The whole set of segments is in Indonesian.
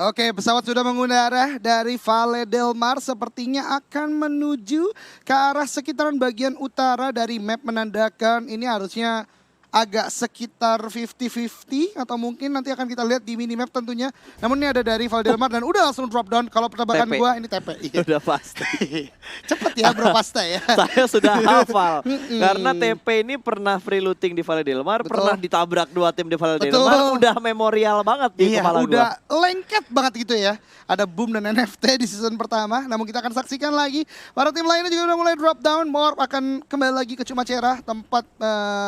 Oke, pesawat sudah mengudara dari Valle del Mar, sepertinya akan menuju ke arah sekitaran bagian utara dari map, menandakan ini harusnya agak sekitar 50-50 atau mungkin nanti akan kita lihat di minimap tentunya. Namun ini ada dari Valle del Mar dan udah langsung drop down. Kalau penerbangan TP. gua ini TP. Iya. Udah pasti. Cepet ya bro, pasta ya. Saya sudah hafal. Karena TP ini pernah free looting di Valle del Mar, Betul. pernah ditabrak 2 tim di Valle del Betul. Mar, udah memorial banget di Iya, kepala udah gua. lengket banget gitu ya. Ada boom dan NFT di season pertama. Namun kita akan saksikan lagi. Para tim lainnya juga udah mulai drop down. Morp akan kembali lagi ke Cumacera, tempat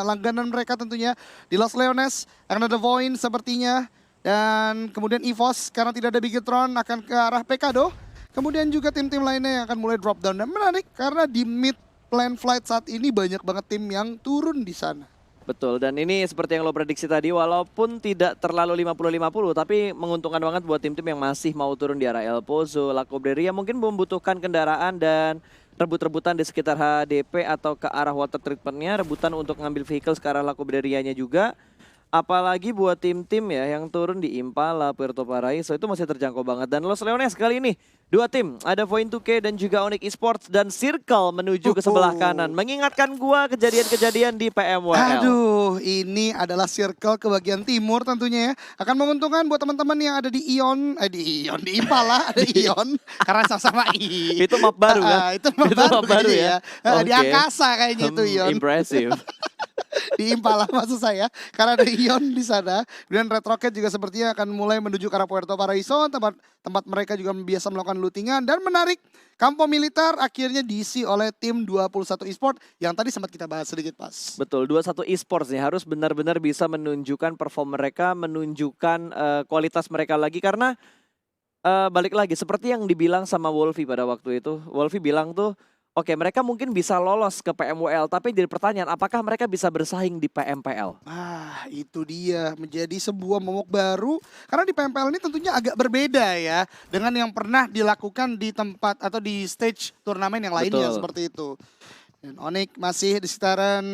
langganan mereka tentunya. Di Los Leones akan ada Voin sepertinya. Dan kemudian EVOS karena tidak ada Bigetron akan ke arah Pekado. Kemudian juga tim-tim lainnya yang akan mulai drop down. Dan menarik karena di mid plan flight saat ini banyak banget tim yang turun di sana. Betul, dan ini seperti yang lo prediksi tadi, walaupun tidak terlalu 50-50, tapi menguntungkan banget buat tim-tim yang masih mau turun di arah El Pozo, La Cobreria, mungkin membutuhkan kendaraan dan rebut-rebutan di sekitar HDP atau ke arah water treatmentnya, rebutan untuk ngambil vehicle ke arah La Cobrerianya juga. Apalagi buat tim-tim ya yang turun di Impala, Puerto Paraiso itu masih terjangkau banget. Dan Los Leones kali ini 2 tim, ada Voin 2K dan juga Onyx Esports dan Circle menuju ke sebelah kanan. Mengingatkan gua kejadian-kejadian di PMWL. Aduh, ini adalah circle ke bagian timur tentunya ya. Akan menguntungkan buat teman-teman yang ada di di Impala, ada Ion. Karena sama-sama I. Itu map baru kan? Itu map baru ya? Di Oke. angkasa kayaknya itu Ion. Impressive. Di Impala maksud saya. Karena ada Ion di sana. Dan Red Rocket juga sepertinya akan mulai menuju ke arah Puerto Paraiso. Tempat mereka juga biasa melakukan lootingan. Dan menarik, Kampo Militer akhirnya diisi oleh tim 21 Esport yang tadi sempat kita bahas sedikit pas. Betul, 21 Esports nih harus benar-benar bisa menunjukkan perform mereka, menunjukkan kualitas mereka lagi karena balik lagi seperti yang dibilang sama Wolfie pada waktu itu. Wolfie bilang tuh, oke mereka mungkin bisa lolos ke PMWL, tapi jadi pertanyaan apakah mereka bisa bersaing di PMPL? Ah, itu dia menjadi sebuah momok baru karena di PMPL ini tentunya agak berbeda ya dengan yang pernah dilakukan di tempat atau di stage turnamen yang lainnya Betul. seperti itu. Dan Onyx masih di sekitaran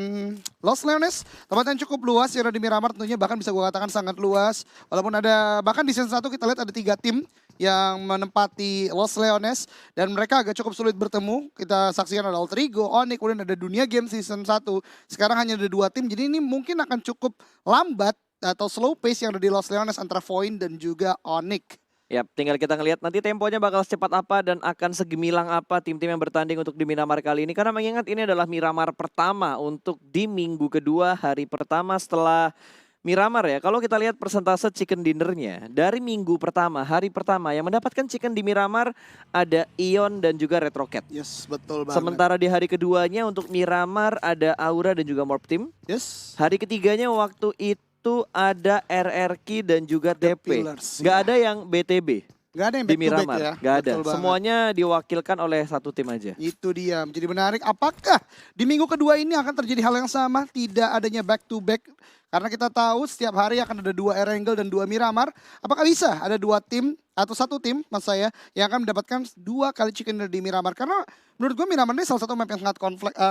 Los Leones, tempat yang cukup luas ya di Miramar tentunya, bahkan bisa gue katakan sangat luas. Walaupun ada, bahkan di season 1 kita lihat ada 3 tim yang menempati Los Leones dan mereka agak cukup sulit bertemu. Kita saksikan ada Alter Ego, Onyx, kemudian ada Dunia Game season 1. Sekarang hanya ada 2 tim, jadi ini mungkin akan cukup lambat atau slow pace yang ada di Los Leones antara Voin dan juga Onyx. Ya, tinggal kita ngelihat nanti temponya bakal secepat apa dan akan segemilang apa tim-tim yang bertanding untuk di Miramar kali ini. Karena mengingat ini adalah Miramar pertama untuk di minggu kedua, hari pertama setelah Miramar ya. Kalau kita lihat persentase chicken dinnernya, dari minggu pertama, hari pertama yang mendapatkan chicken di Miramar ada Ion dan juga Red Rocket. Yes, betul banget. Sementara di hari keduanya untuk Miramar ada Aura dan juga Morp Team. Yes. Hari ketiganya waktu itu ada RRQ dan juga The TP. Pillars, Nggak ya. ada yang BTB Gak ada yang di back to back Miramar. ya. Nggak ada. Betul banget. Semuanya diwakilkan oleh satu tim aja. Itu dia, menjadi menarik. Apakah di minggu kedua ini akan terjadi hal yang sama? Tidak adanya back to back. Karena kita tahu setiap hari akan ada 2 Erangel dan 2 Miramar. Apakah bisa ada 2 tim atau 1 tim mas saya yang akan mendapatkan 2 kali chicken dinner di Miramar? Karena menurut gue Miramar ini salah satu map yang sangat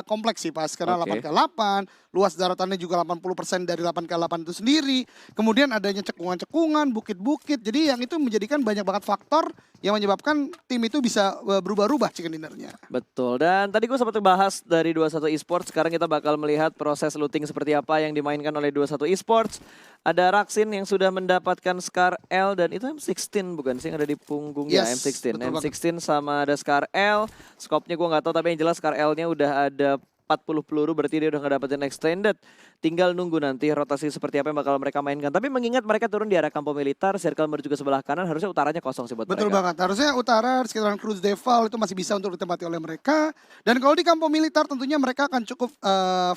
kompleks sih pas. Karena Oke. 8x8, luas daratannya juga 80% dari 8x8 itu sendiri. Kemudian adanya cekungan-cekungan, bukit-bukit. Jadi yang itu menjadikan banyak banget faktor yang menyebabkan tim itu bisa berubah-ubah chicken dinnernya. Betul. Dan tadi gue sempat bahas dari 21 Esports. Sekarang kita bakal melihat proses looting seperti apa yang dimainkan oleh 21 Esports. Ada Raksin yang sudah mendapatkan Scar L dan itu M16 bukan sih yang ada di punggung ya Yes, M16. betul banget. M16 sama ada Scar L. Scope-nya gue nggak tahu tapi yang jelas Scar L-nya udah ada 40 peluru berarti dia udah ngedapetin extended. Tinggal nunggu nanti rotasi seperti apa yang bakal mereka mainkan. Tapi mengingat mereka turun di arah Kampo Militer, circle menuju ke sebelah kanan, harusnya utaranya kosong sih buat Betul mereka. banget, harusnya utara sekitaran Cruz Deval itu masih bisa untuk ditempati oleh mereka. Dan kalau di Kampo Militer tentunya mereka akan cukup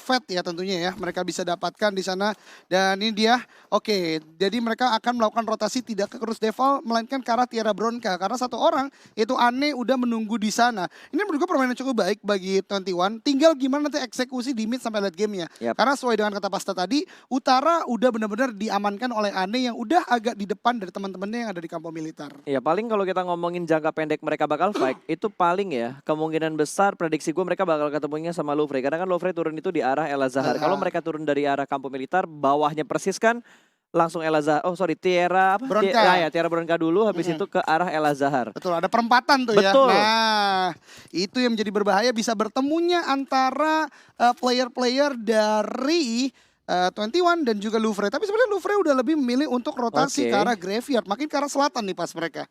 fat ya tentunya ya. Mereka bisa dapatkan di sana. Dan ini dia, oke, jadi mereka akan melakukan rotasi tidak ke Cruz Deval melainkan ke arah Tierra Bronca. Karena 1 orang yaitu Ane udah menunggu di sana. Ini menurut gue permainan cukup baik bagi 21. Tinggal gimana nanti eksekusi di mid sampai late game-nya. Yap. Karena sesuai dengan kata Pasta tadi, utara udah benar-benar diamankan oleh Ane yang udah agak di depan dari teman-temannya yang ada di Kampo Militer. Ya paling kalau kita ngomongin jangka pendek mereka bakal fight, itu paling ya kemungkinan besar prediksi gue mereka bakal ketemunya sama Louvre. Karena kan Louvre turun itu di arah El Azhar. Kalau mereka turun dari arah Kampo Militer, bawahnya persis kan langsung El Azhar. Oh sorry, Tierra apa? Bronca. Tierra Bronca dulu, habis itu ke arah El Azhar. Betul, ada perempatan tuh ya. Betul. Nah, itu yang menjadi berbahaya bisa bertemunya antara player-player dari 21 dan juga Louvre. Tapi sebenarnya Louvre udah lebih memilih untuk rotasi Oke. ke arah Graveyard. Makin ke arah selatan nih pas mereka.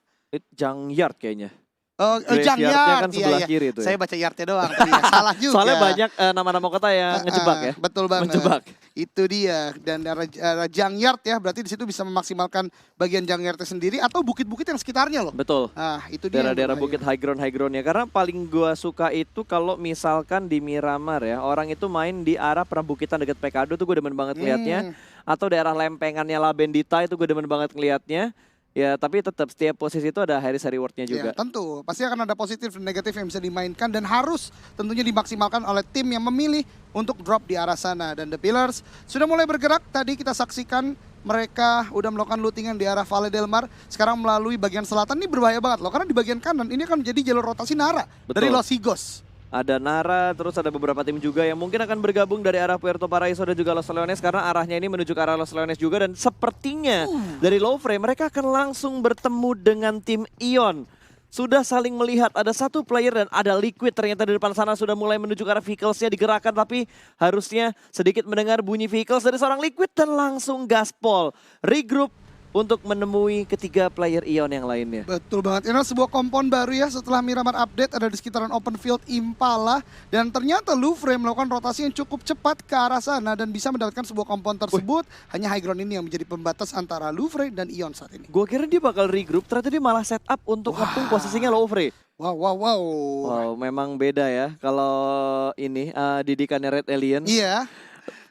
Jang Yard kayaknya. Jang Graveyardnya Yard, kan sebelah kiri itu ya. Saya baca Yardnya doang tadi ya. Salah juga. Soalnya banyak nama-nama kota yang ngejebak ya. Betul banget. Menjebak. Itu dia. Dan arah Jang Yard ya, berarti di situ bisa memaksimalkan bagian Jang Yardnya sendiri atau bukit-bukit yang sekitarnya loh. Betul. Nah, itu dia. yang Daerah-daerah berbahaya. bukit high ground ya. Karena paling gua suka itu kalau misalkan di Miramar ya, orang itu main di arah perbukitan dekat Pekado tuh gue demen banget ngeliatnya. Atau daerah lempengannya La Bendita itu gue demen banget ngeliatnya. Ya tapi tetap setiap posisi itu ada high risk rewardnya juga. Ya, tentu. Pasti akan ada positif dan negatif yang bisa dimainkan dan harus tentunya dimaksimalkan oleh tim yang memilih untuk drop di arah sana. Dan The Pillars sudah mulai bergerak. Tadi kita saksikan mereka udah melakukan lootingan di arah Valle del Mar. Sekarang melalui bagian selatan ini berbahaya banget loh. Karena di bagian kanan ini akan menjadi jalur rotasi Nara dari Betul. Los Higos. Ada Nara, terus ada beberapa tim juga yang mungkin akan bergabung dari arah Puerto Paraiso dan juga Los Leones karena arahnya ini menuju ke arah Los Leones juga dan sepertinya dari Louvre mereka akan langsung bertemu dengan tim Ion. Sudah saling melihat, ada satu player dan ada Liquid ternyata di depan sana sudah mulai menuju ke arah vehicles-nya digerakkan tapi harusnya sedikit mendengar bunyi vehicles dari seorang Liquid dan langsung gaspol. Regroup untuk menemui ketiga player Ion yang lainnya. Betul banget. Ini adalah sebuah kompon baru ya setelah Miramar update ada di sekitaran open field Impala. Dan ternyata Louvre melakukan rotasi yang cukup cepat ke arah sana dan bisa mendapatkan sebuah kompon tersebut. Hanya high ground ini yang menjadi pembatas antara Louvre dan Ion saat ini. Gue kira dia bakal regroup, ternyata dia malah set up untuk ngepung posisinya Louvre. Wow, wow, wow. Wow, memang beda ya kalau ini didikannya Red Alien. Iya,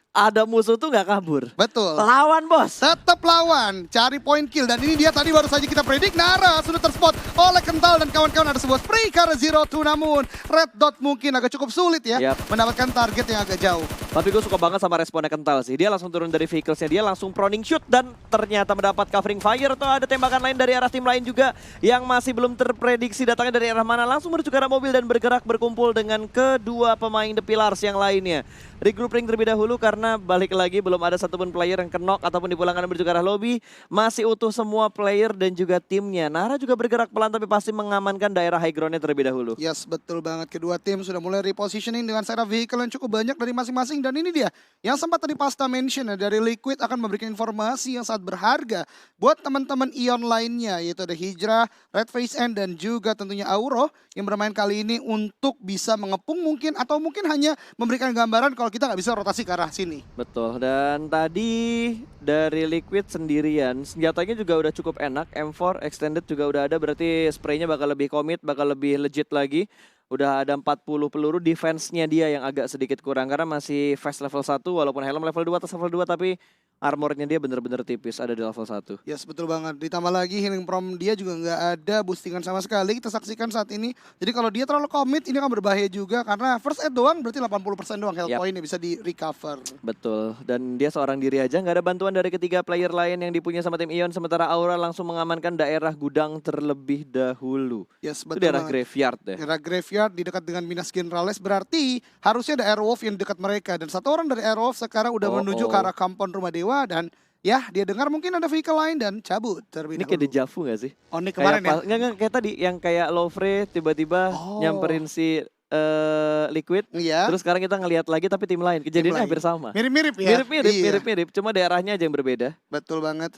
Ada musuh tuh nggak kabur. betul. Lawan bos. Tetap lawan, cari point kill. Dan ini dia tadi baru saja kita predik. Nara sudah terspot oleh Kental dan kawan-kawan. Ada sebuah spray ke arah Zero Two, namun Red Dot mungkin agak cukup sulit ya. Yap. Mendapatkan target yang agak jauh. Tapi gue suka banget sama responnya Kental sih. Dia langsung turun dari vehicles-nya, dia langsung proning shoot dan ternyata mendapat covering fire. Atau ada tembakan lain dari arah tim lain juga yang masih belum terprediksi datangnya dari arah mana. Langsung menuju ke arah mobil dan bergerak berkumpul dengan kedua pemain The Pillars yang lainnya. Regrouping terlebih dahulu karena balik lagi belum ada satupun player yang knock ataupun dipulangkan menuju ke arah lobby. Masih utuh semua player dan juga timnya. Nara juga bergerak pelan tapi pasti mengamankan daerah high ground-nya terlebih dahulu. Yes, betul banget. Kedua tim sudah mulai repositioning dengan setup vehicle yang cukup banyak dari masing-masing. Dan ini dia, yang sempat tadi Pasta mention ya, dari Liquid akan memberikan informasi yang sangat berharga buat teman-teman Ion lainnya. Yaitu ada Hijrah, Red Face End, dan juga tentunya Auro yang bermain kali ini untuk bisa mengepung mungkin. Atau mungkin hanya memberikan gambaran kalau kita nggak bisa rotasi ke arah sini. Betul, dan tadi dari Liquid sendirian, senjatanya juga udah cukup enak, M4 Extended juga udah ada, berarti spraynya bakal lebih komit, bakal lebih legit lagi. Udah ada 40 peluru, defense-nya dia yang agak sedikit kurang, karena masih fast level 1, walaupun helm level 2 atas level 2, tapi armornya dia bener-bener tipis, ada di level 1. Yes, betul banget. Ditambah lagi healing from dia juga nggak ada boostingan sama sekali. Kita saksikan saat ini. Jadi kalau dia terlalu commit, ini akan berbahaya juga. Karena first aid doang berarti 80% doang health Yap. point yang bisa di recover. Betul, dan dia seorang diri aja, nggak ada bantuan dari ketiga player lain yang dipunya sama tim Ion, sementara Aura langsung mengamankan daerah gudang terlebih dahulu. Yes, Itu betul daerah banget. graveyard deh. Daerah graveyard di dekat dengan Minas Generales berarti harusnya ada Airwolf yang dekat mereka. Dan satu orang dari Airwolf sekarang udah menuju ke arah kampung rumah dewa dan ya dia dengar mungkin ada vehicle lain dan cabut terlebih Ini kayak dahulu. dejavu gak sih? Oh, ini kemarin ya? Enggak, kayak tadi yang kayak Louvre tiba-tiba Oh. nyamperin si Liquid. Iya. Terus sekarang kita ngelihat lagi tapi tim lain. Kejadiannya lain. hampir sama. Mirip-mirip ya? Mirip-mirip, Iya. mirip-mirip. Cuma daerahnya aja yang berbeda. Betul banget.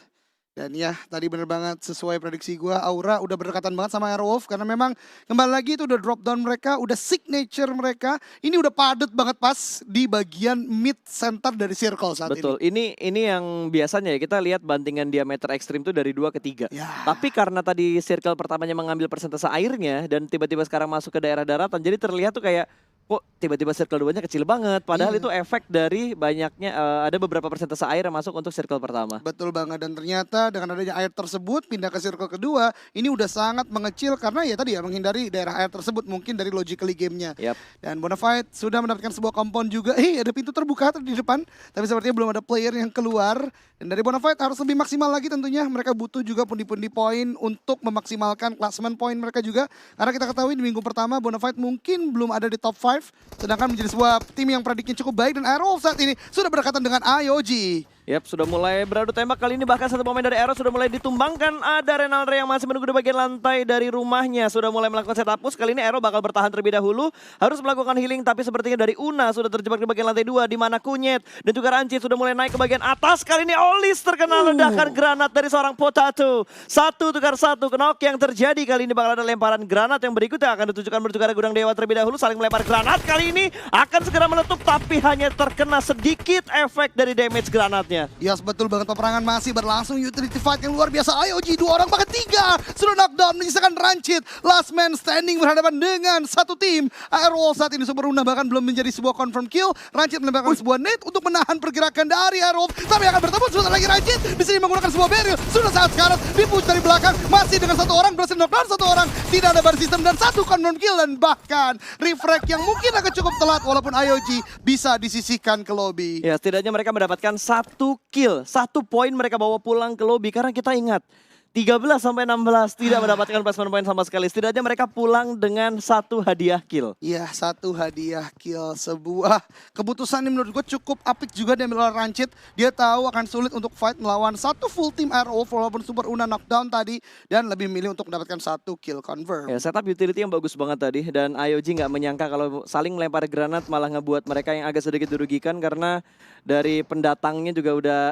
Dan ya tadi bener banget sesuai prediksi gua, Aura udah berdekatan banget sama Airwolf. Karena memang kembali lagi itu udah drop down mereka, udah signature mereka. Ini udah padat banget pas di bagian mid center dari circle saat Betul. Ini yang biasanya ya kita lihat bantingan diameter ekstrim tuh dari 2 ke 3. ini. Ya. Tapi karena tadi circle pertamanya mengambil persentase airnya dan tiba-tiba sekarang masuk ke daerah daratan, jadi terlihat tuh kayak kok tiba-tiba circle 2-nya kecil banget. Padahal Iya. itu efek dari banyaknya ada beberapa persentase air yang masuk untuk circle pertama. Betul banget, dan ternyata dengan adanya air tersebut pindah ke circle kedua ini udah sangat mengecil karena ya tadi ya menghindari daerah air tersebut mungkin dari logically gamenya. Yap. Dan Bonafide sudah mendapatkan sebuah kompon juga. Ada pintu terbuka di depan, tapi sepertinya belum ada player yang keluar. Dan dari Bonafide harus lebih maksimal lagi tentunya. Mereka butuh juga pundi-pundi poin untuk memaksimalkan klasmen poin mereka juga. Karena kita ketahui di minggu pertama Bonafide mungkin belum ada di top 5. Sedangkan menjadi sebuah tim yang prediknya cukup baik dan Airwolf saat ini sudah berdekatan dengan IOG. Yap, sudah mulai beradu tembak kali ini, bahkan satu pemain dari Arrow sudah mulai ditumbangkan. Ada Renalre yang masih menunggu di bagian lantai dari rumahnya. Sudah mulai melakukan setup push. Kali ini Arrow bakal bertahan terlebih dahulu. Harus melakukan healing, tapi sepertinya dari Una sudah terjebak di bagian lantai 2. Di mana Kunyit dan juga Rancid sudah mulai naik ke bagian atas. Kali ini Olis terkena ledakan granat dari seorang Potato. 1 tukar 1 knock yang terjadi. Kali ini bakal ada lemparan granat yang berikutnya akan ditujukan menuju ke arah gudang dewa terlebih dahulu. Saling melempar granat. Kali ini akan segera meletup, tapi hanya terkena sedikit efek dari damage granatnya. Yes, betul banget, peperangan masih berlangsung, utility fight yang luar biasa. IOG 2 orang bahkan 3 sudah knockdown, menyisakan Rancid. Last man standing berhadapan dengan satu tim. Airwall saat ini super Una bahkan belum menjadi sebuah confirm kill. Rancid menembakkan sebuah nade untuk menahan pergerakan dari Airwall. Tapi akan bertemu sebentar lagi Rancid. Di sini menggunakan sebuah barrier. Sudah sangat sekarat, dipush dari belakang. Masih dengan satu orang, berhasil knockdown satu orang. Tidak ada bar system dan satu confirm kill. Dan bahkan refrag yang mungkin agak cukup telat walaupun IOG bisa disisihkan ke lobby. Ya, setidaknya mereka mendapatkan 1 kill. 1 poin mereka bawa pulang ke lobby. Karena kita ingat, 13-16 tidak mendapatkan placement point sama sekali. Setidaknya mereka pulang dengan 1 hadiah kill. Iya, 1 hadiah kill. Sebuah keputusan yang menurut gue cukup apik juga diambil oleh Rancid. Dia tahu akan sulit untuk fight melawan satu full team Airwolf walaupun super Una knockdown tadi. Dan lebih milih untuk mendapatkan 1 kill confirm. Ya, setup utility yang bagus banget tadi. Dan IOG nggak menyangka kalau saling melempar granat malah ngebuat mereka yang agak sedikit dirugikan. Karena dari pendatangnya juga udah...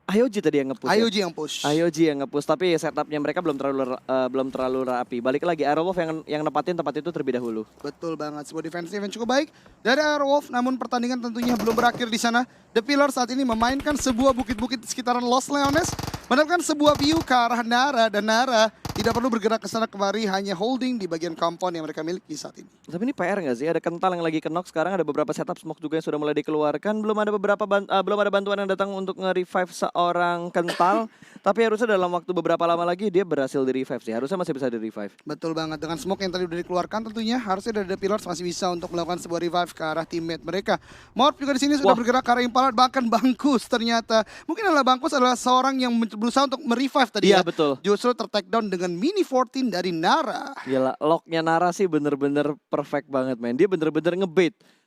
IOG tadi yang nge-push. IOG yang push. IOG yang nge-push, tapi setupnya mereka belum terlalu rapi. Balik lagi, Airwolf yang nempatin tempat itu terlebih dahulu. Betul banget, sebuah defensive yang cukup baik dari Airwolf, namun pertandingan tentunya belum berakhir di sana. The Pillar saat ini memainkan sebuah bukit-bukit di sekitaran Los Leones, mendapatkan sebuah view ke arah Nara, dan Nara tidak perlu bergerak ke sana kemari, hanya holding di bagian compound yang mereka miliki saat ini. Tapi ini PR nggak sih? Ada kental yang lagi knock sekarang, ada beberapa setup smoke juga yang sudah mulai dikeluarkan. Belum ada bantuan yang datang untuk nge-revive seorang kental. Tapi harusnya dalam waktu beberapa lama lagi dia berhasil di-revive sih. Harusnya masih bisa di-revive. Betul banget, dengan smoke yang tadi udah dikeluarkan tentunya harusnya dari The Pillars masih bisa untuk melakukan sebuah revive ke arah teammate mereka. Morph juga di sini sudah bergerak ke arah Impala, bahkan Bangkus ternyata. Mungkin Bangkus adalah seorang yang berusaha untuk merevive tadi Iya, ya. betul. Justru ter-takedown dengan mini 14 dari Nara. Gila, locknya Nara sih bener-bener perfect banget, men. Dia bener-bener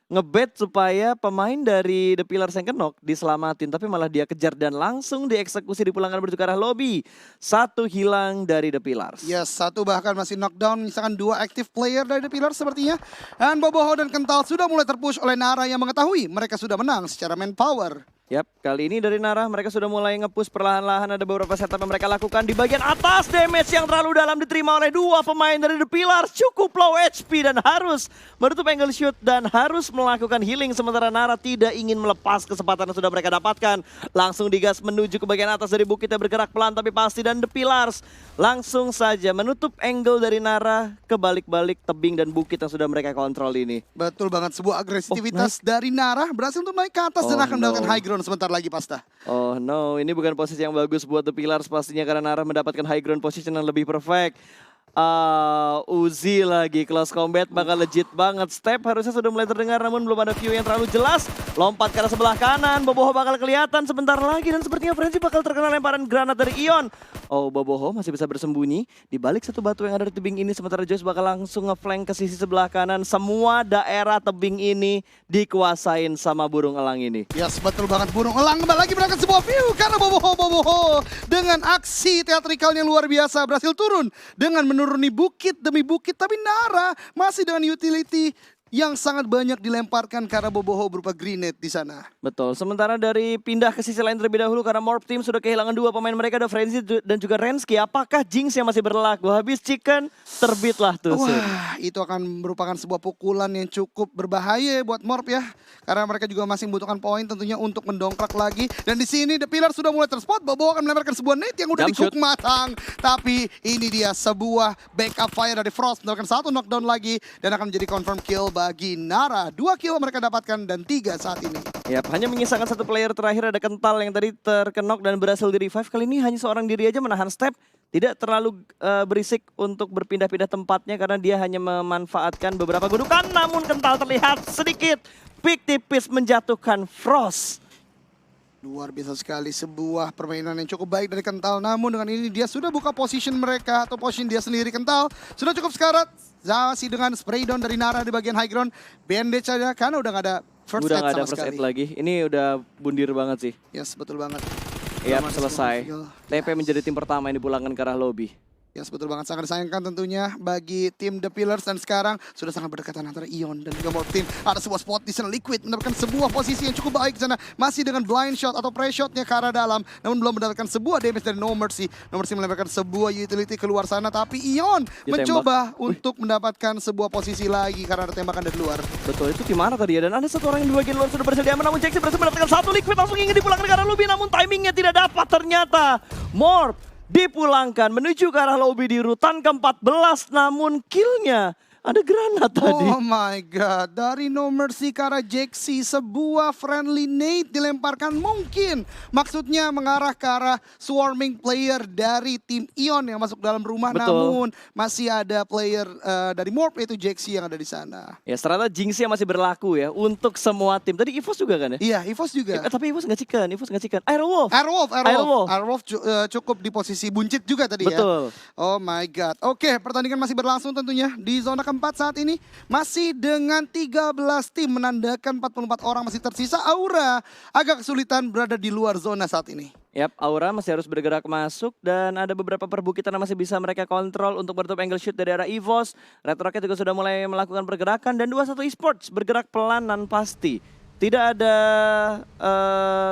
ngebait supaya pemain dari The Pillars yang kenok diselamatin, tapi malah dia kejar dan langsung dieksekusi dipulangkan menuju ke arah lobby. 1 hilang dari The Pillars. Yes, 1 bahkan masih knockdown, misalkan 2 active player dari The Pillars sepertinya. Dan Boboho dan Kental sudah mulai terpush oleh Nara yang mengetahui mereka sudah menang secara manpower. Yap, kali ini dari Nara mereka sudah mulai nge-push perlahan-lahan. Ada beberapa setup yang mereka lakukan di bagian atas. Damage yang terlalu dalam diterima oleh 2 pemain dari The Pillars. Cukup low HP dan harus menutup angle shoot dan harus melakukan healing. Sementara Nara tidak ingin melepas kesempatan yang sudah mereka dapatkan. Langsung digas menuju ke bagian atas dari bukit yang bergerak pelan tapi pasti. Dan The Pillars langsung saja menutup angle dari Nara ke balik-balik tebing dan bukit yang sudah mereka kontrol ini. Betul banget, sebuah agresivitas dari Nara berhasil untuk naik ke atas dan akan mendapatkan high ground sebentar lagi Pasta. Oh no, ini bukan posisi yang bagus buat The Pillars pastinya karena Nara mendapatkan high ground position yang lebih perfect. Uzi lagi, close combat bakal legit banget. Step harusnya sudah mulai terdengar namun belum ada view yang terlalu jelas. Lompat ke arah sebelah kanan, Boboho bakal kelihatan sebentar lagi dan sepertinya Frenzy bakal terkena lemparan granat dari Ion. Oh, Boboho masih bisa bersembunyi di balik satu batu yang ada di tebing ini, sementara Joyce bakal langsung ngeflank ke sisi sebelah kanan. Semua daerah tebing ini dikuasain sama burung elang ini. Yes, betul banget, burung elang kembali lagi berangkat sebuah view karena Boboho dengan aksi teatrikal yang luar biasa berhasil turun dengan menuruni bukit demi bukit, tapi Nara masih dengan utility yang sangat banyak dilemparkan karena Boboho berupa grenade di sana. Betul, sementara dari pindah ke sisi lain terlebih dahulu karena Morph Team sudah kehilangan 2 pemain mereka, ada Frenzy dan juga Rensky. Apakah Jinx yang masih berlaku? Habis Chicken, terbitlah tuh. Wah, itu akan merupakan sebuah pukulan yang cukup berbahaya buat Morph ya. Karena mereka juga masih membutuhkan poin tentunya untuk mendongkrak lagi. Dan di sini The Pillar sudah mulai terspot, Boboho akan melemparkan sebuah nade yang udah di-cook matang. Tapi ini dia sebuah backup fire dari Frost, mendapatkan 1 knockdown lagi dan akan menjadi confirm kill bagi Nara. 2 kill mereka dapatkan dan 3 saat ini. Yap, hanya menyisakan 1 player terakhir, ada Kental yang tadi terkenok dan berhasil di-revive. Kali ini hanya seorang diri aja menahan step. Tidak terlalu berisik untuk berpindah-pindah tempatnya karena dia hanya memanfaatkan beberapa gundukan. Namun Kental terlihat sedikit pick tipis menjatuhkan Frost. Luar biasa sekali, sebuah permainan yang cukup baik dari Kental. Namun dengan ini dia sudah buka position mereka atau position dia sendiri. Kental sudah cukup sekarat. Masih dengan spray down dari Nara di bagian high ground. Bandage aja karena udah gak ada first Udah aid nggak ada sama first aid sekali. lagi. Ini udah bundir banget sih. Yes, betul banget. Iya, Udah masuk selesai. ke TP menjadi tim pertama yang dipulangkan ke arah lobby. Yes, betul banget. Sangat disayangkan tentunya bagi tim The Pillars. Dan sekarang sudah sangat berdekatan antara Ion dan juga Morph Team. Ada sebuah spot di sana. Liquid mendapatkan sebuah posisi yang cukup baik di sana. Masih dengan blind shot atau press shotnya ke arah dalam. Namun belum mendapatkan sebuah damage dari No Mercy. No Mercy melemparkan sebuah utility keluar sana. Tapi Ion Ditembak. mencoba untuk mendapatkan sebuah posisi lagi karena ada tembakan dari luar. Betul, itu gimana tadi ya? Dan ada satu orang yang di bagian luar sudah berhasil diaman. Namun Jackson berhasil mendapatkan satu liquid. Langsung ingin dipulangkan ke arah lobby. Namun timingnya tidak dapat ternyata. Morph dipulangkan menuju ke arah lobby di urutan ke-14. Namun killnya ada granat tadi. Oh my god, dari No Mercy ke arah Jaxi, sebuah friendly nade dilemparkan mungkin. Maksudnya mengarah ke arah swarming player dari tim Ion yang masuk dalam rumah. Betul. Namun masih ada player dari Morph yaitu Jaxi yang ada di sana. Ya strategi yang masih berlaku ya untuk semua tim. Tadi EVOS juga kan ya? Iya, EVOS juga. Tapi EVOS nggak chicken, EVOS nggak chicken. Airwolf. Airwolf cukup di posisi buncit juga tadi ya. Betul. Oh my god. Oke, pertandingan masih berlangsung tentunya di zona keempat saat ini. Masih dengan 13 tim menandakan 44 orang masih tersisa. Aura agak kesulitan berada di luar zona saat ini. Yap, Aura masih harus bergerak masuk dan ada beberapa perbukitan yang masih bisa mereka kontrol untuk menutup angle shoot dari arah EVOS. Red Rocket juga sudah mulai melakukan pergerakan dan 21 Esports bergerak pelan dan pasti. Tidak ada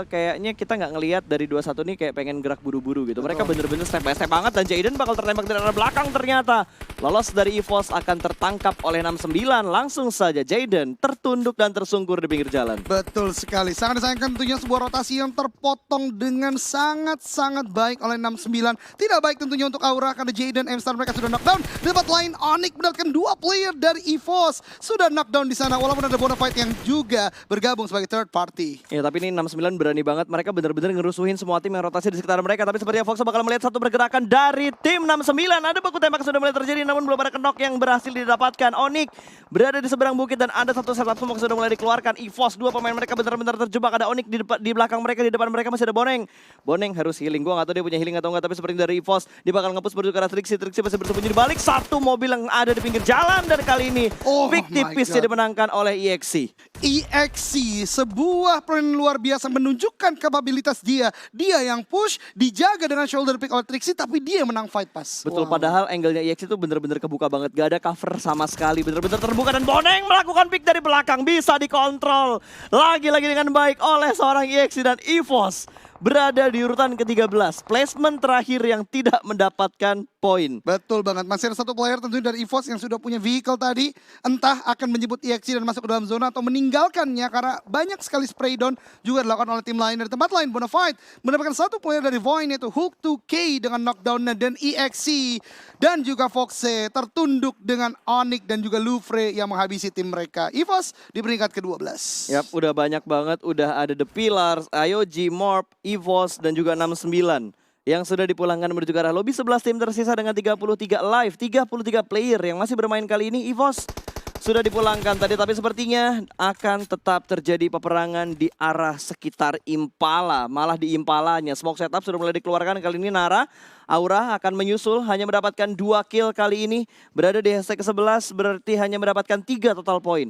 kayaknya kita nggak ngelihat dari 21 nih kayak pengen gerak buru-buru gitu. Mereka bener-bener step by step banget dan Jaden bakal tertembak dari arah belakang ternyata. Lolos dari EVOS akan tertangkap oleh 69. Langsung saja Jaden tertunduk dan tersungkur di pinggir jalan. Betul sekali. Sangat disayangkan tentunya sebuah rotasi yang terpotong dengan sangat-sangat baik oleh 69. Tidak baik tentunya untuk Aura karena Jaden M-Star mereka sudah knockdown. Dapat line Onyx mendapatkan 2 player dari EVOS. Sudah knockdown di sana walaupun ada Bonafide yang juga bergabung sebagai third party. Ya tapi ini 69 berani banget. Mereka bener-bener ngerusuhin semua tim yang rotasi di sekitar mereka. Tapi sepertinya Fox bakal melihat satu pergerakan dari tim 69. Ada baku tembak sudah mulai terjadi namun belum ada knock yang berhasil didapatkan. Onyx berada di seberang bukit dan ada satu setup smoke sudah mulai dikeluarkan. EVOS 2 pemain mereka benar-benar terjebak. Ada Onyx di belakang mereka, di depan mereka masih ada Boneng. Boneng harus healing. Gua gak tahu dia punya healing atau enggak, tapi seperti dari EVOS dia bakal nge-push menuju ke arah Trixie. Trixie masih bersembunyi di balik satu mobil yang ada di pinggir jalan dan kali ini pick tipis dimenangkan oleh EXC. EXC, sebuah permainan luar biasa menunjukkan kapabilitas dia. Dia yang push, dijaga dengan shoulder pick oleh Trixie, tapi dia menang fight pass. Betul, padahal angle-nya EXC itu bener-bener kebuka banget. Gak ada cover sama sekali, bener-bener terbuka. Dan Boneng melakukan pick dari belakang, bisa dikontrol. Lagi-lagi dengan baik oleh seorang EXC dan EVOS. Berada di urutan ke-13. Placement terakhir yang tidak mendapatkan poin. Betul banget, masih ada satu player tentunya dari EVOS yang sudah punya vehicle tadi. Entah akan menjemput EXC dan masuk ke dalam zona atau meninggalkannya karena banyak sekali spray down juga dilakukan oleh tim lain. Dari tempat lain, Bonafide mendapatkan satu player dari Void yaitu Hulk 2K dengan knockdown-nya dan EXC. Dan juga Foxe tertunduk dengan Onyx dan juga Louvre yang menghabisi tim mereka. EVOS di peringkat ke-12. Yap, udah banyak banget. Udah ada The Pillars, IOG, Morph, EVOS, dan juga 69. Yang sudah dipulangkan menuju ke arah lobby. 11 tim tersisa dengan 33 live. 33 player yang masih bermain kali ini. EVOS sudah dipulangkan tadi, tapi sepertinya akan tetap terjadi peperangan di arah sekitar Impala. Malah di Impalanya. Smoke setup sudah mulai dikeluarkan kali ini. Nara, Aura akan menyusul, hanya mendapatkan 2 kill kali ini. Berada di hashtag ke-11, berarti hanya mendapatkan 3 total poin.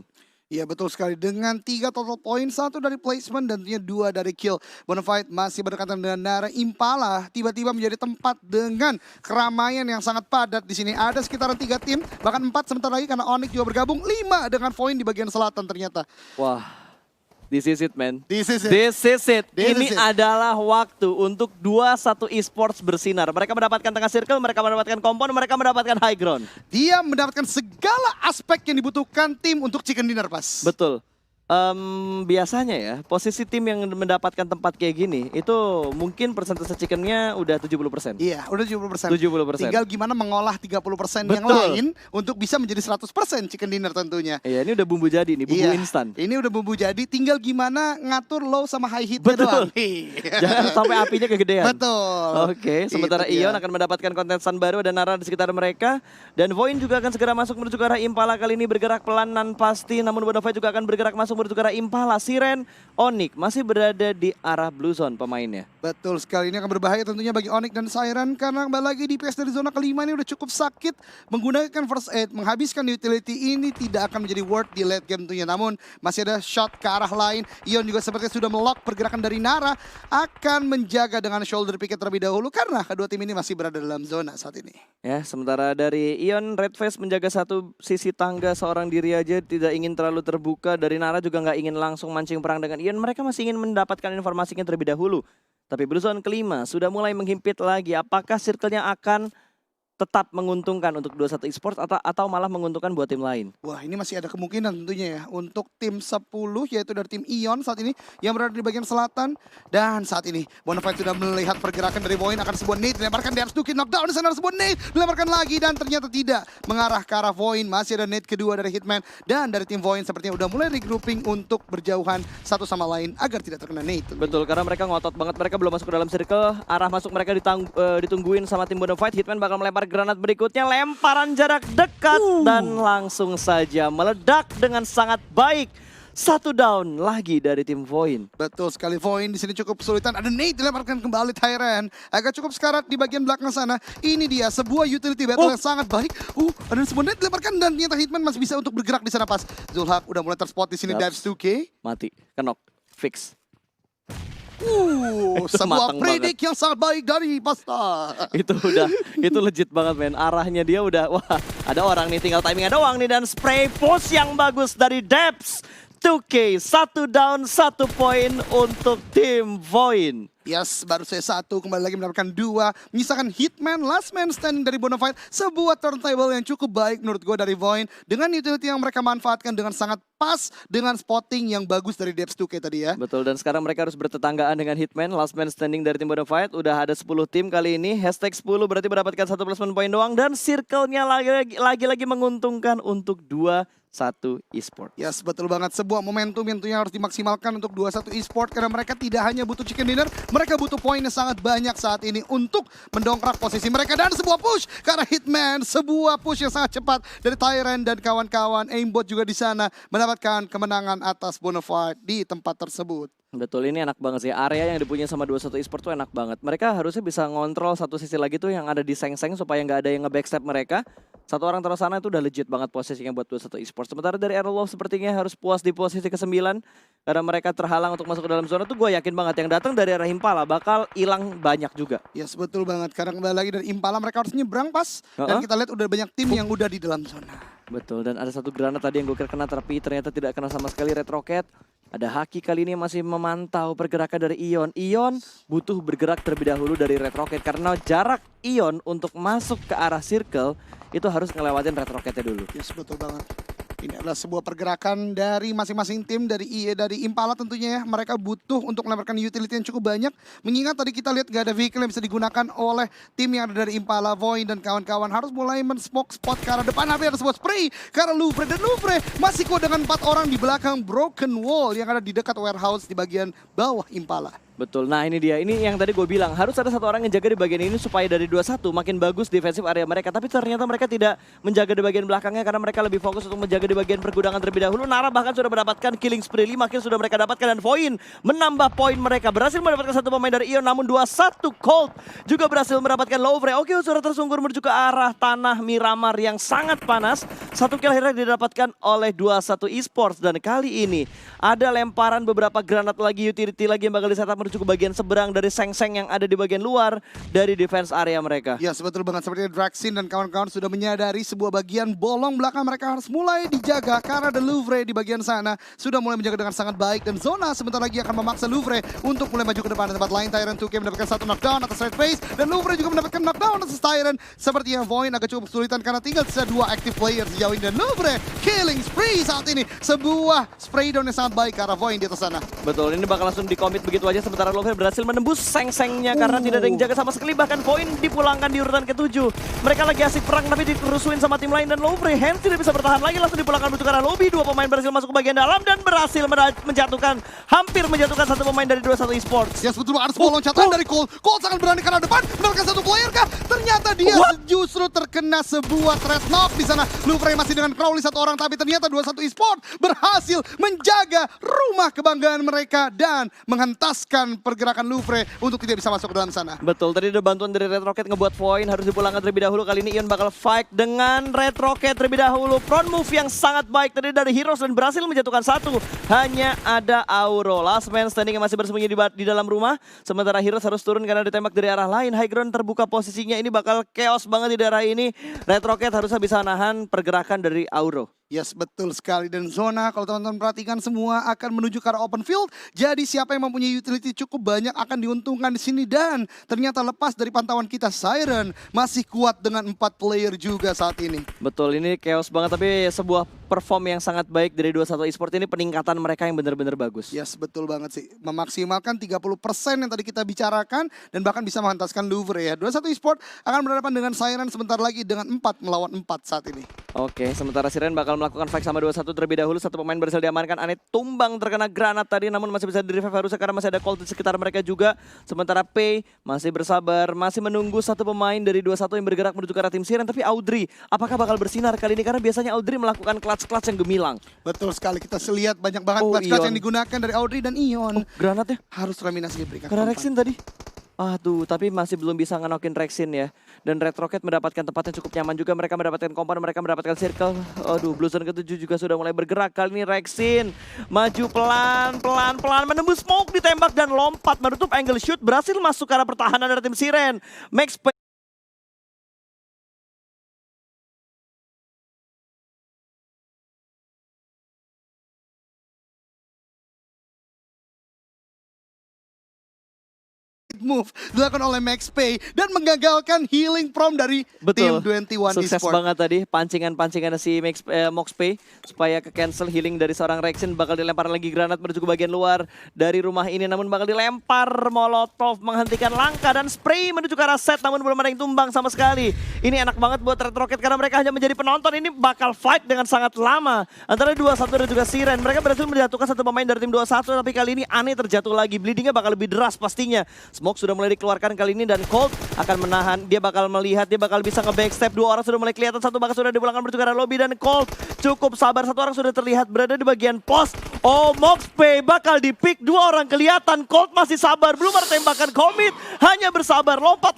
Iya betul sekali, dengan 3 total poin, 1 dari placement dan tentunya 2 dari kill. Bonafide masih berdekatan dengan Nara. Impala tiba-tiba menjadi tempat dengan keramaian yang sangat padat di sini. Ada sekitaran 3 tim, bahkan 4 sebentar lagi karena Onyx juga bergabung. 5 dengan poin di bagian selatan ternyata. Wah, this is it, man. This is it. This is it. This Ini is it. adalah waktu untuk 21 esports bersinar. Mereka mendapatkan tengah circle, mereka mendapatkan kompon, mereka mendapatkan high ground. Dia mendapatkan segala aspek yang dibutuhkan tim untuk chicken dinner pas. Betul. Biasanya ya, posisi tim yang mendapatkan tempat kayak gini, itu mungkin persentase chickennya udah 70%. Iya, udah 70%. 70%. Tinggal gimana mengolah 30% yang Betul. lain untuk bisa menjadi 100% chicken dinner tentunya. Iya, ini udah bumbu jadi nih, bumbu Iya, instan. Ini udah bumbu jadi, tinggal gimana ngatur low sama high hitnya Betul. doang. Jangan sampai apinya kegedean. Betul. Oke, sementara Itu dia. Ion akan mendapatkan kontestan baru dan Nara di sekitar mereka. Dan Voin juga akan segera masuk menuju ke arah Impala, kali ini bergerak pelan dan pasti. Namun Bonafide juga akan bergerak masuk menuju ke arah Impala. Siren, Onyx masih berada di arah Blue Zone pemainnya. Betul sekali, ini akan berbahaya tentunya bagi Onyx dan Siren karena kembali lagi DPS dari zona kelima ini udah cukup sakit. Menggunakan first aid, menghabiskan utility ini tidak akan menjadi worth di late game tentunya. Namun masih ada shot ke arah lain. Ion juga sepertinya sudah melock pergerakan dari Nara, akan menjaga dengan shoulder pick terlebih dahulu karena kedua tim ini masih berada dalam zona saat ini. Ya, sementara dari Ion, Redface menjaga satu sisi tangga seorang diri aja, tidak ingin terlalu terbuka. Dari Nara juga nggak ingin langsung mancing perang dengan Ion, mereka masih ingin mendapatkan informasinya terlebih dahulu. Tapi Blue Zone kelima sudah mulai menghimpit lagi. Apakah circle-nya akan tetap menguntungkan untuk 21 Esports atau malah menguntungkan buat tim lain? Wah, ini masih ada kemungkinan tentunya ya untuk tim 10 yaitu dari tim Ion saat ini yang berada di bagian selatan. Dan saat ini Bonafide sudah melihat pergerakan dari Void, akan sebuah nade dilemparkan di Arstuki, knockdown di sana, sebuah nade dilemparkan lagi dan ternyata tidak mengarah ke arah Void. Masih ada nade kedua dari Hitman dan dari tim Void sepertinya udah mulai regrouping untuk berjauhan satu sama lain agar tidak terkena nade. Betul, karena mereka ngotot banget, mereka belum masuk ke dalam circle. Arah masuk mereka ditungguin sama tim Bonafide. Hitman bakal melempar granat berikutnya, lemparan jarak dekat dan langsung saja meledak dengan sangat baik. Satu down lagi dari tim Void. Betul sekali, Void di sini cukup kesulitan. Ada nade dilemparkan kembali Tyran. Agak cukup sekarat di bagian belakang sana. Ini dia sebuah utility battle yang sangat baik. Ada sebuah nade dilemparkan dan ternyata Hitman masih bisa untuk bergerak di sana pas. Zulhak udah mulai terspot di sini. Dives 2K. Mati, kenok, fix. Sebuah predik yang sangat baik dari Pasta. Itu legit banget men. Arahnya dia udah, wah ada orang nih, tinggal timingnya doang nih. Dan spray push yang bagus dari Debs. 2K, 1 down, 1 poin untuk tim Void. Yes, baru saya satu, kembali lagi mendapatkan 2. Menyisakan Hitman, last man standing dari Bonafide. Sebuah turntable yang cukup baik menurut gue dari Void. Dengan utility yang mereka manfaatkan dengan sangat pas. Dengan spotting yang bagus dari Debs 2K tadi ya. Betul, dan sekarang mereka harus bertetanggaan dengan Hitman. Last man standing dari tim Bonafide. Udah ada 10 tim kali ini. Hashtag 10 berarti mendapatkan 1 placement point doang. Dan circle-nya lagi-lagi menguntungkan untuk 21 Esports. Yes, betul banget. Sebuah momentum yang tentunya harus dimaksimalkan untuk 21 Esports. Karena mereka tidak hanya butuh chicken dinner. Mereka butuh poin yang sangat banyak saat ini untuk mendongkrak posisi mereka. Dan sebuah push karena Hitman. Sebuah push yang sangat cepat dari Tyrant dan kawan-kawan. Aimbot juga di sana mendapatkan kemenangan atas Bonafide di tempat tersebut. Betul, ini enak banget sih. Area yang dipunyai sama 21 Esports tuh enak banget. Mereka harusnya bisa ngontrol satu sisi lagi tuh yang ada di Seng-Seng supaya nggak ada yang nge-backstep mereka. Satu orang terus sana itu udah legit banget posisinya buat 21 Esports. Sementara dari Aerolove sepertinya harus puas di posisi ke-9. Karena mereka terhalang untuk masuk ke dalam zona tuh gue yakin banget. Yang datang dari arah Impala bakal hilang banyak juga. Yes, betul banget. Karena kembali lagi dari Impala mereka harus nyebrang pas. Dan kita lihat udah banyak tim yang udah di dalam zona. Betul, dan ada satu granat tadi yang gue kira kena tapi ternyata tidak kena sama sekali. Red Rocket. Ada Haki kali ini yang masih memantau pergerakan dari Ion. Ion butuh bergerak terlebih dahulu dari Red Rocket karena jarak Ion untuk masuk ke arah circle itu harus ngelewatin Red Rocketnya dulu. Yes, betul banget. Ini adalah sebuah pergerakan dari masing-masing tim dari Impala tentunya ya. Mereka butuh untuk melemparkan utility yang cukup banyak. Mengingat tadi kita lihat gak ada vehicle yang bisa digunakan oleh tim yang ada dari Impala, Void dan kawan-kawan. Harus mulai men-smoke spot ke arah depan. Tapi ada sebuah spray karena Louvre. Dan Louvre masih kuat dengan 4 orang di belakang broken wall yang ada di dekat warehouse di bagian bawah Impala. Betul, nah ini dia, ini yang tadi gue bilang, harus ada satu orang yang jaga di bagian ini supaya dari 21 makin bagus defensif area mereka. Tapi ternyata mereka tidak menjaga di bagian belakangnya karena mereka lebih fokus untuk menjaga di bagian pergudangan terlebih dahulu. Nara bahkan sudah mendapatkan killing spree 5 kill sudah mereka dapatkan dan Void menambah poin mereka. Berhasil mendapatkan satu pemain dari Ion namun 21 Colt juga berhasil mendapatkan Louvre. Oke, sudah tersungkur menuju ke arah tanah Miramar yang sangat panas. Satu kill akhirnya didapatkan oleh 21 Esports dan kali ini ada lemparan beberapa granat lagi, utility lagi yang bakal disetup menuju ke bagian seberang dari Seng-Seng yang ada di bagian luar dari defense area mereka. Ya, betul banget. Sepertinya Draxin dan kawan-kawan sudah menyadari sebuah bagian bolong belakang mereka harus mulai dijaga karena The Louvre di bagian sana sudah mulai menjaga dengan sangat baik dan zona sebentar lagi akan memaksa Louvre untuk mulai maju ke depan. Tempat lain Tyrant 2K mendapatkan satu knockdown atas Red Face dan Louvre juga mendapatkan knockdown atas Tyrant. Sepertinya Void agak cukup kesulitan karena tinggal sisa 2 active player sejauh ini dan Louvre killing spree saat ini. Sebuah spray down yang sangat baik ke arah Void di atas sana. Betul, ini bakal langsung dikomit begitu aja sementara Louvre berhasil menembus Seng-Sengnya karena tidak ada yang jaga sama sekali. Bahkan Void dipulangkan di urutan ke-7. Mereka lagi asik perang tapi dikerusuin sama tim lain dan Louvre Hans tidak bisa bertahan lagi, langsung dipulangkan menuju ke arah lobby. 2 pemain berhasil masuk ke bagian dalam dan berhasil hampir menjatuhkan satu pemain dari 21 Esports. Yes, betul, ada sebuah loncatan dari Cole. Cole sangat berani karena depan mendapatkan satu player kah? Ternyata ternyata dia justru terkena sebuah threat knock di sana. Louvre masih dengan Crowley satu orang, tapi ternyata 21 Esports berhasil menjaga rumah kebanggaan mereka dan menghentaskan pergerakan Louvre untuk tidak bisa masuk ke dalam sana. Betul, tadi ada bantuan dari Red Rocket ngebuat Void, harus dipulangkan terlebih dahulu. Kali ini Ion bakal fight dengan Red Rocket terlebih dahulu. Front move yang sangat baik tadi dari Heroes dan berhasil menjatuhkan satu. Hanya ada Auro, last man standing yang masih bersembunyi di dalam rumah. Sementara Heroes harus turun karena ditembak dari arah lain. High ground terbuka posisinya, ini bakal chaos banget di daerah ini. Red Rocket harusnya bisa nahan pergerakan dari Auro. Yes, betul sekali. Dan zona kalau teman-teman perhatikan semua akan menuju ke arah open field. Jadi siapa yang mempunyai utility cukup banyak akan diuntungkan di sini. Dan ternyata lepas dari pantauan kita, Siren masih kuat dengan 4 player juga saat ini. Betul, ini chaos banget tapi sebuah perform yang sangat baik dari 21 Esports ini, peningkatan mereka yang benar-benar bagus. Yes, betul banget sih. Memaksimalkan 30% yang tadi kita bicarakan dan bahkan bisa menghentaskan Louvre ya. 21 Esports akan berhadapan dengan Siren sebentar lagi dengan 4 melawan 4 saat ini. Oke, sementara Siren bakal melakukan fight sama 21 terlebih dahulu. Satu pemain berhasil diamankan, Ane tumbang terkena granat tadi namun masih bisa di-revive harusnya karena masih ada Colt di sekitar mereka juga. Sementara Pei masih bersabar, masih menunggu satu pemain dari 21 yang bergerak menuju ke arah tim Siren. Tapi Audrey, apakah bakal bersinar kali ini? Karena biasanya Audrey melakukan clutch yang gemilang. Betul sekali, kita lihat banyak banget clutch yang digunakan dari Audrey dan Ion. Granatnya harus Raminasi diberikan. karena Rexin tadi. Aduh, tapi masih belum bisa ngenokin Rexin ya. Dan Red Rocket mendapatkan tempat yang cukup nyaman juga. Mereka mendapatkan compound, mereka mendapatkan circle. Aduh, Blue Zone ke-7 juga sudah mulai bergerak. Kali ini Rexin maju pelan-pelan menembus smoke, ditembak dan lompat menutup angle shoot. Berhasil masuk ke arah pertahanan dari tim Siren. Max move dilakukan oleh Max Pay dan menggagalkan healing from dari tim 21 Sukses Esports. banget tadi pancingan si Mox Pay supaya ke cancel healing dari seorang Rexin. Bakal dilempar lagi granat menuju ke bagian luar dari rumah ini, namun bakal dilempar molotov menghentikan langkah dan spray menuju ke arah set, namun belum ada yang tumbang sama sekali. Ini enak banget buat Red Rocket karena mereka hanya menjadi penonton. Ini bakal fight dengan sangat lama antara 21 dan juga Siren. Mereka berhasil menjatuhkan satu pemain dari tim 21, tapi kali ini Ane terjatuh lagi. Bleedingnya bakal lebih deras pastinya. Smoke sudah mulai dikeluarkan kali ini dan Colt akan menahan. Dia bakal melihat, dia bakal bisa nge-backstep. Dua orang sudah mulai kelihatan, satu bahkan sudah dipulangkan menuju ke arah lobby dan Colt cukup sabar. Satu orang sudah terlihat berada di bagian pos. Oh, Mox Pay bakal di-pick, dua orang kelihatan. Colt masih sabar, belum ada tembakan komit. Hanya bersabar, lompat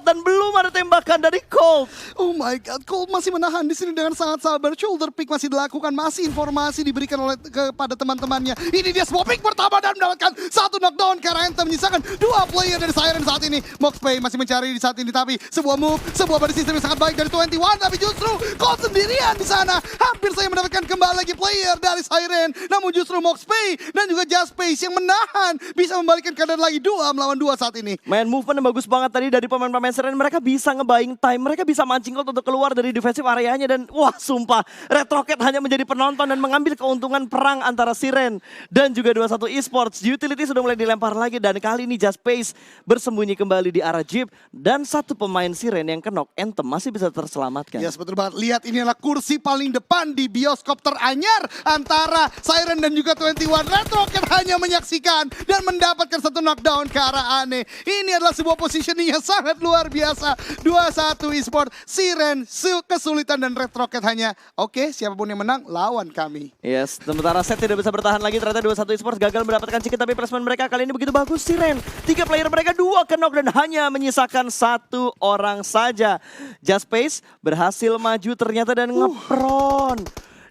dan belum ada tembakan dari Colt. Oh my god, Colt masih menahan di sini dengan sangat sabar. Shoulder pick masih dilakukan, masih informasi diberikan oleh kepada teman-temannya. Ini dia small pick pertama dan mendapatkan satu knockdown karena Anthem menyisakan dua player dari Siren saat ini. Mox Pay masih mencari di saat ini, tapi sebuah move, sebuah body system yang sangat baik dari 21, tapi justru Colt sendirian di sana. Hampir saya mendapatkan kembali lagi player dari Siren, namun justru Mox Pay dan juga Just Space yang menahan, bisa membalikkan keadaan lagi 2 melawan 2 saat ini. Main movement yang bagus banget tadi dari pemain-pemain Siren. Mereka bisa nge-buying time, mereka bisa mancing Colt untuk keluar dari defensive areanya dan wah sumpah, Red Rocket hanya menjadi penonton dan mengambil keuntungan perang antara Siren dan juga 21 Esports. Utility sudah mulai dilempar lagi dan kali ini Just Space bersembunyi kembali di arah Jeep dan satu pemain Siren yang kenok Anthem masih bisa terselamatkan. Yes, betul banget. Lihat, ini adalah kursi paling depan di bioskop teranyar antara Siren dan juga 21. Red Rocket hanya menyaksikan dan mendapatkan satu knockdown ke arah Ane. Ini adalah sebuah positioning yang sangat luar biasa. 21 Esports, Siren kesulitan dan Red Rocket hanya oke, siapapun yang menang lawan kami. Yes, sementara set tidak bisa bertahan lagi. Ternyata 21 Esports gagal mendapatkan chicken, tapi placement mereka kali ini begitu bagus. Siren, 3 player mereka 2 kenok dan hanya menyisakan 1 orang saja. Just Space berhasil maju ternyata dan ngepron.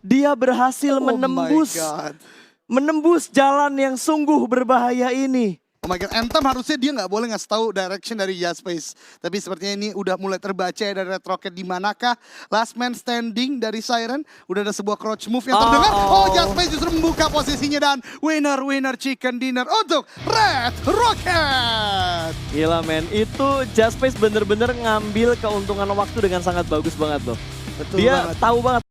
Dia berhasil menembus jalan yang sungguh berbahaya ini. Oh my god, Anthem harusnya dia nggak boleh ngasih tahu direction dari Just Space. Tapi sepertinya ini udah mulai terbaca ya dari Red Rocket, di manakah last man standing dari Siren. Udah ada sebuah crouch move yang terdengar. Oh, Just Space justru membuka posisinya dan winner chicken dinner untuk Red Rocket. Gila men, itu Just Space bener-bener ngambil keuntungan waktu dengan sangat bagus banget loh. Betul Dia banget. tahu banget